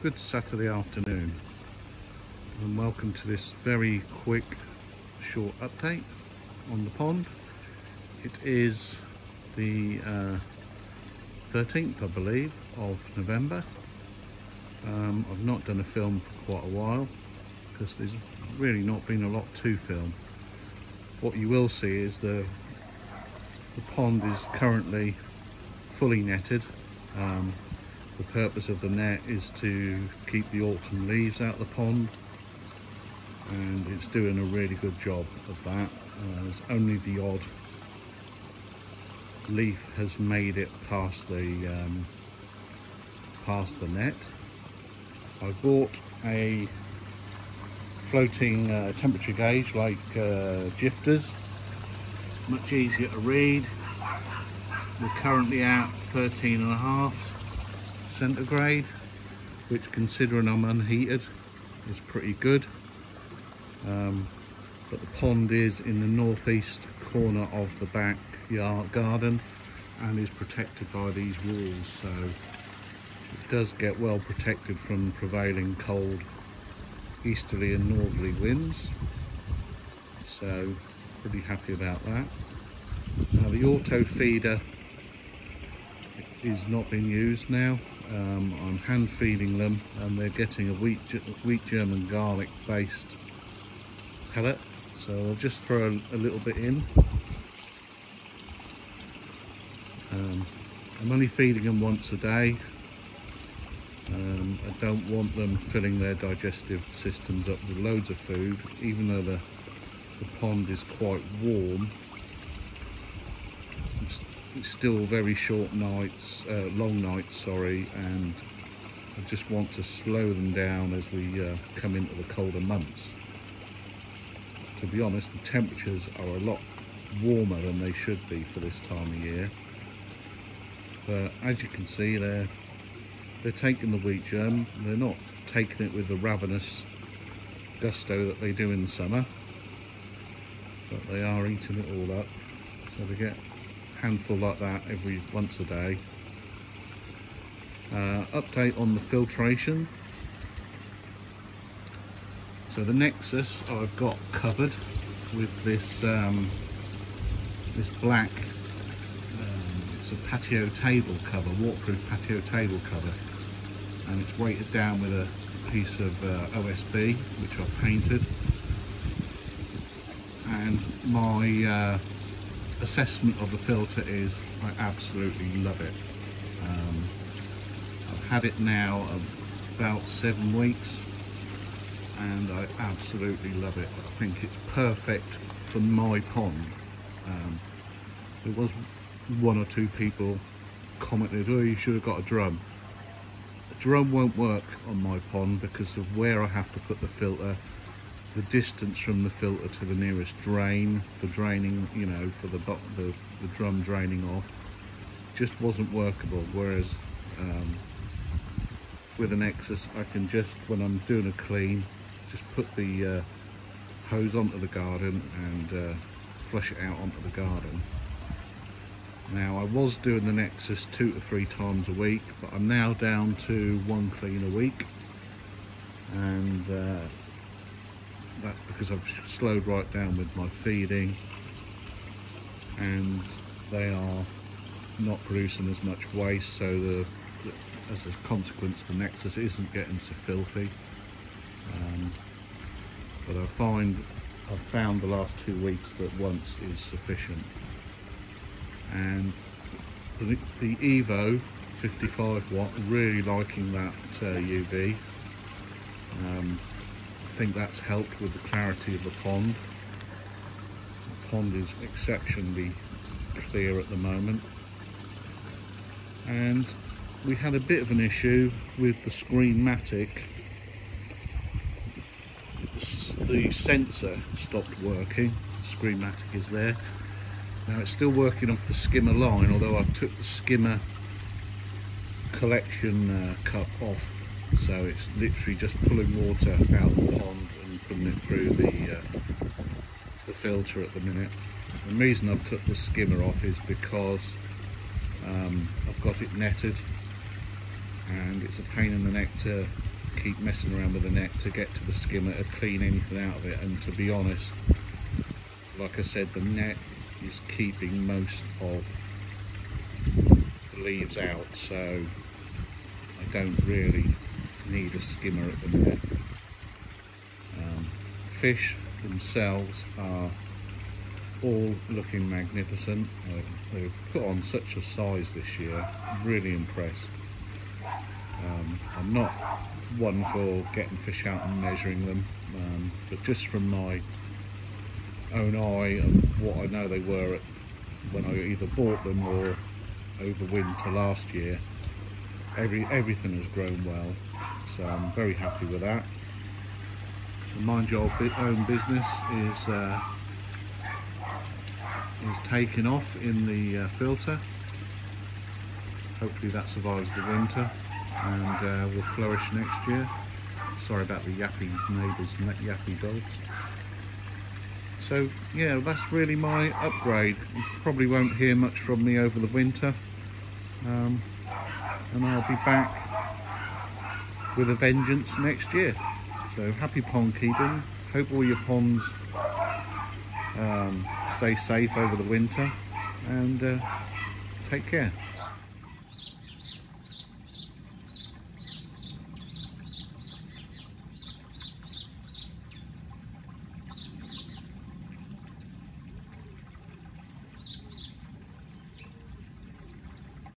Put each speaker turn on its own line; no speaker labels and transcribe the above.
Good Saturday afternoon and welcome to this very quick short update on the pond. It is the 13th, I believe, of November. I've not done a film for quite a while because there's really not been a lot to film. What you will see is the pond is currently fully netted. The purpose of the net is to keep the autumn leaves out of the pond, and it's doing a really good job of that. There's only the odd leaf has made it past the net. I bought a floating temperature gauge like Jifters, much easier to read. We're currently at 13.5 centigrade, which, considering I'm unheated, is pretty good. But the pond is in the northeast corner of the backyard garden and is protected by these walls, so it does get well protected from prevailing cold easterly and northerly winds, so pretty happy about that. Now the auto feeder is not being used now. I'm hand feeding them and they're getting a wheat German garlic based pellet, so I'll just throw a little bit in. I'm only feeding them once a day. I don't want them filling their digestive systems up with loads of food, even though the pond is quite warm. It's still very short nights, long nights, sorry, and I just want to slow them down as we come into the colder months. To be honest, the temperatures are a lot warmer than they should be for this time of year. But as you can see, they're taking the wheat germ. They're not taking it with the ravenous gusto that they do in the summer, but they are eating it all up. So they get handful like that once a day. Update on the filtration. So the Nexus I've got covered with this this black, it's a patio table cover, waterproof patio table cover, and it's weighted down with a piece of OSB which I've painted. And my assessment of the filter is I absolutely love it. I've had it now about 7 weeks and I absolutely love it. I think it's perfect for my pond. There was 1 or 2 people commented, oh, you should have got a drum. A drum won't work on my pond because of where I have to put the filter, the distance from the filter to the nearest drain for draining, you know, for the drum draining off, just wasn't workable. Whereas with an Nexus, I can just, when I'm doing a clean, just put the hose onto the garden and flush it out onto the garden. Now I was doing the Nexus 2 to 3 times a week, but I'm now down to 1 clean a week, and that's because I've slowed right down with my feeding, and they are not producing as much waste, so as a consequence the Nexus isn't getting so filthy. But I've found the last 2 weeks that once is sufficient. And the Evo 55 watt, really liking that UV. I think that's helped with the clarity of the pond. The pond is exceptionally clear at the moment, and we had a bit of an issue with the Screenmatic. The sensor stopped working. The Screenmatic is there now. It's still working off the skimmer line, although I've took the skimmer collection cup off, so it's literally just pulling water out of the pond and putting it through the filter at the minute. The reason I've took the skimmer off is because I've got it netted and it's a pain in the neck to keep messing around with the net to get to the skimmer to clean anything out of it. And to be honest, like I said, the net is keeping most of the leaves out, so I don't really need a skimmer at the minute. Fish themselves are all looking magnificent. They've put on such a size this year. I'm really impressed. I'm not one for getting fish out and measuring them, but just from my own eye and what I know they were at when I either bought them or over winter last year, everything has grown well, so I'm very happy with that. The mind your own business is taking off in the filter. Hopefully that survives the winter and will flourish next year. Sorry about the yappy neighbours and yappy dogs. So yeah, that's really my upgrade. You probably won't hear much from me over the winter, and I'll be back with a vengeance next year. So happy pond keeping. Hope all your ponds stay safe over the winter, and take care.